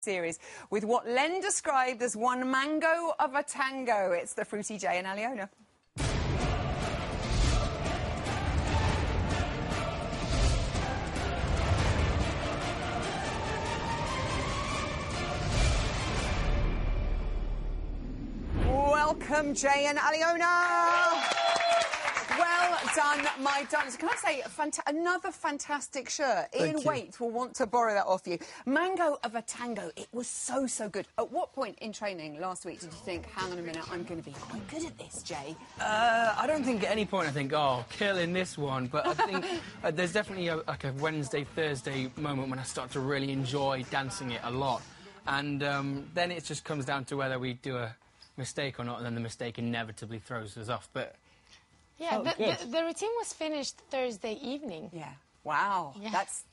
series with what Len described as one mango of a tango. It's the fruity Jay and Aliona. Welcome, Jay and Aliona. Well done, my darlings. Can I say, another fantastic shirt. Ian Waite will want to borrow that off you. Mango of a Tango. It was so, so good. At what point in training last week did you think, hang on a minute, I'm going to be quite good at this, Jay? I don't think at any point I think, oh, killing this one. But I think there's definitely a Wednesday, Thursday moment when I start to really enjoy dancing it a lot. And then it just comes down to whether we do a mistake or not, and then the mistake inevitably throws us off. But yeah, the routine was finished Thursday evening. Yeah. Wow. Yeah. That's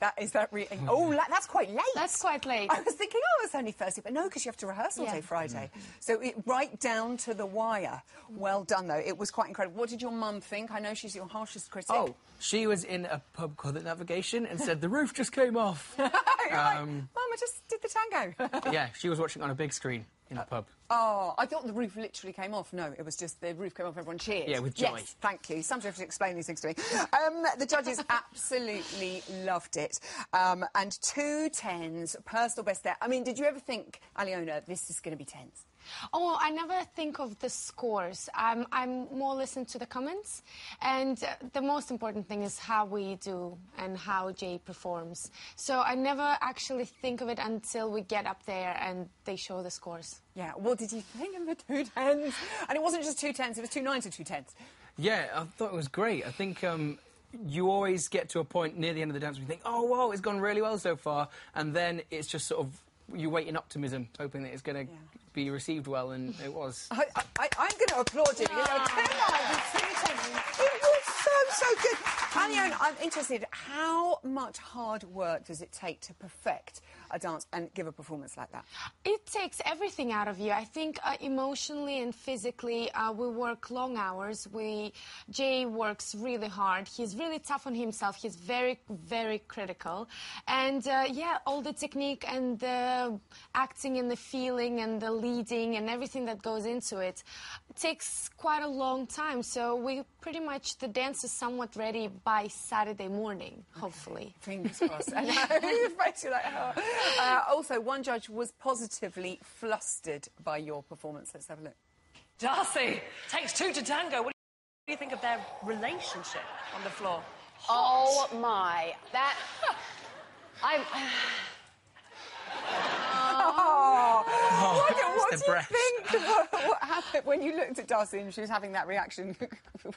quite late. That's quite late. I was thinking, oh, it's only Thursday, but no, because you have to rehearse all day Friday. So right down to the wire. Well done, though. It was quite incredible. What did your mum think? I know she's your harshest critic. Oh, she was in a pub called The Navigation and said the roof just came off. Mum, I just did the tango. Yeah, she was watching on a big screen in a pub. Oh, I thought the roof literally came off. No, it was just the roof came off, everyone cheered. Yeah, with joy. Yes, thank you. Sometimes you have to explain these things to me. The judges absolutely loved it. And 2 10s, personal best there. I mean, did you ever think, Aliona, this is going to be 10s? Oh, I never think of the scores. I'm more listen to the comments, and the most important thing is how we do and how Jay performs. So I never actually think of it until we get up there and they show the scores. Yeah, what did you think of the 2 10s? And it wasn't just 2 10s, it was 2 9s and 2 10s. Yeah, I thought it was great. I think you always get to a point near the end of the dance where you think, oh, wow, it's gone really well so far, and then it's just sort of you wait in optimism, hoping that it's going to be received well, and it was. I'm going to applaud you. You know, 2 9s and 2 10s. It was so good. Aliona, I'm interested, how much hard work does it take to perfect a dance and give a performance like that? It takes everything out of you. I think emotionally and physically, we work long hours. Jay works really hard. He's really tough on himself. He's very, very critical. And, yeah, all the technique and the acting and the feeling and the leading and everything that goes into it takes quite a long time. So we pretty much, the dance is somewhat ready by Saturday morning, hopefully. Fingers crossed. I know. Your face, you're like, oh. Also, one judge was positively flustered by your performance. Let's have a look. Darcy, takes 2 to tango. What do you think of their relationship on the floor? Oh, my. That... What do you think? What happened when you looked at Darcy and she was having that reaction?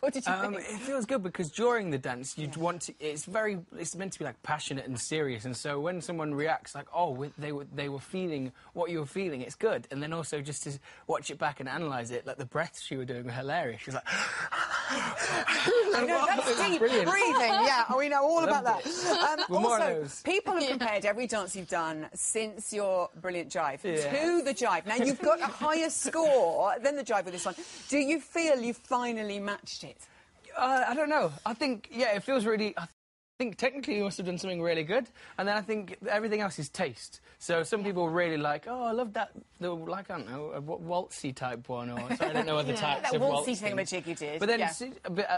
What did you think? It feels good because during the dance you'd want to. It's meant to be like passionate and serious, and so when someone reacts like, oh, they were feeling what you were feeling, it's good. And then also just to watch it back and analyse it, like the breaths she was doing were hilarious. She was like, I know, that's deep breathing. Yeah, we know all about that. Also, people have compared every dance you've done since your brilliant jive to the jive. Now, you've got a higher score than the jive with this one. Do you feel you've finally matched it? I don't know. I think, yeah, it feels really... I think technically you must have done something really good, and then I think everything else is taste. So some people really like, oh, I love that, like, I don't know, a waltzy type one, or so I don't know other types of waltzy thingamajig you did. But then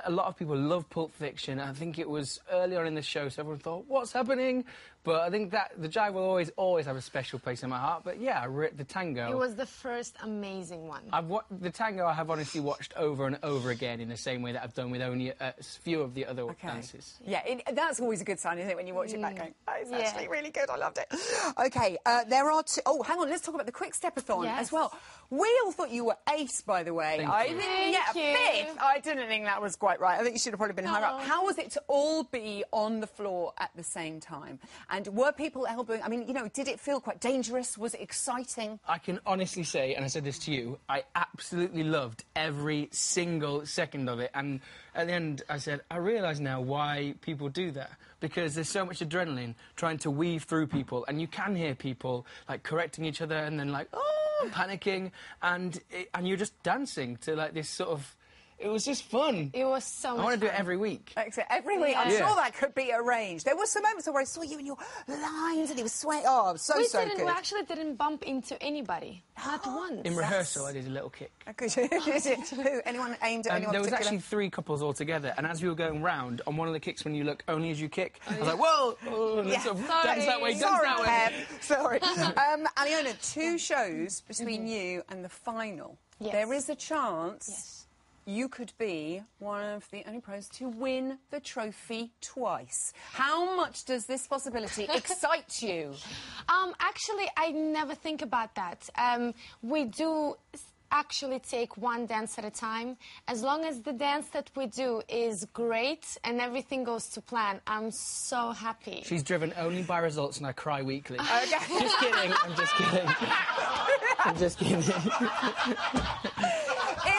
a lot of people love Pulp Fiction. I think it was early on in the show, so everyone thought, what's happening? But I think that the jive will always have a special place in my heart. But yeah, the tango... It was the first amazing one. The tango I have honestly watched over and over again in the same way that I've done with only a few of the other dances. Yeah, that's always a good sign, isn't it, when you watch it back going, oh, it's actually really good, I loved it. OK, there are two... Oh, hang on, let's talk about the quick step-a-thon as well. We all thought you were ace, by the way. Thank you. Fifth. I didn't think that was quite right. I think you should have probably been higher up. How was it to all be on the floor at the same time? And were people elbowing? I mean, you know, did it feel quite dangerous? Was it exciting? I can honestly say, and I said this to you, I absolutely loved every single second of it. And at the end, I said, I realise now why people do that. Because there's so much adrenaline trying to weave through people, and you can hear people, like, correcting each other and then, like, oh, panicking, and you're just dancing to, like, this sort of... it was just fun. It was so much I want to do it fun. every week. Excellent. Every week. I'm sure that could be arranged. There were some moments where I saw you in your lines and he was sweating. Oh, so We good. actually didn't bump into anybody. Not once. In rehearsal, I did a little kick. Who? Anyone aimed at anyone There was particular? actually 3 couples all together, and as we were going round, on one of the kicks when you look only as you kick, I was like, whoa! Oh, Yeah. sort of dance that way, dance Sorry, that way. Pep. Sorry. Aliona, 2 shows between you and the final. Yes. There is a chance you could be one of the only pros to win the trophy twice. How much does this possibility excite you? Actually, I never think about that. We do actually take one dance at a time. As long as the dance that we do is great and everything goes to plan, I'm so happy. She's driven only by results, and I cry weekly. Okay. Just kidding. I'm just kidding. I'm just kidding.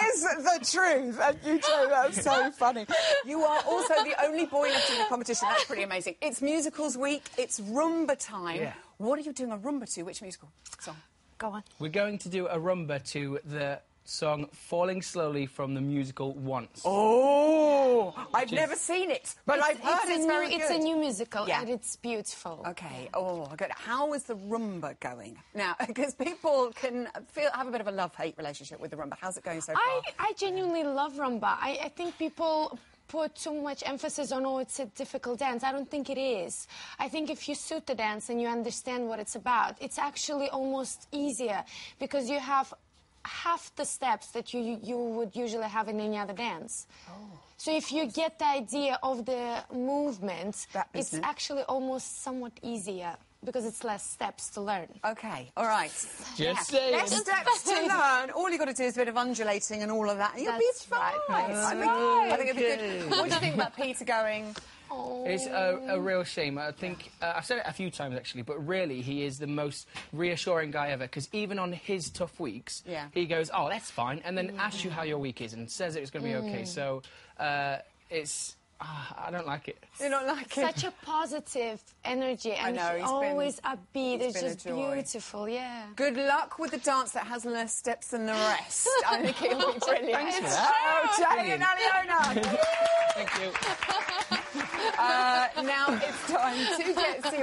Is the truth. And you two, that's so funny. You are also the only boy left in the competition. That's pretty amazing. It's musicals week. It's Rumba time. Yeah. What are you doing a Rumba to? Which musical song? Go on. We're going to do a rumba to the song Falling Slowly from the musical Once. Oh, I've never seen it, but I've heard it's very good. It's a new musical, Yeah. and it's beautiful. Okay. Oh, good. How is the rumba going now? Because people can have a bit of a love-hate relationship with the rumba. How's it going so far? I genuinely love rumba. I think people put too much emphasis on, oh, it's a difficult dance. I don't think it is. I think if you suit the dance and you understand what it's about, it's actually almost easier because you have half the steps that you would usually have in any other dance. Oh. So if you get the idea of the movement, it's actually almost somewhat easier because it's less steps to learn. Okay, all right. Just saying. Less steps to learn. All you've got to do is a bit of undulating and all of that. And you'll be That's fine. right. I think it'll be good. What do you think about Peter going? Oh. It's a real shame. I think I've said it a few times actually, but really he is the most reassuring guy ever. Because even on his tough weeks, he goes, "Oh, that's fine," and then asks you how your week is and says it's going to be okay. So it's. I don't like it. You don't like it? Such a positive energy, and I know, he's always been, upbeat. It's just a joy. beautiful, yeah. Good luck with the dance that has less steps than the rest. I think it'll be brilliant. Thanks for that. Oh, Jay and Aliona. Thank you. Now it's time to get serious.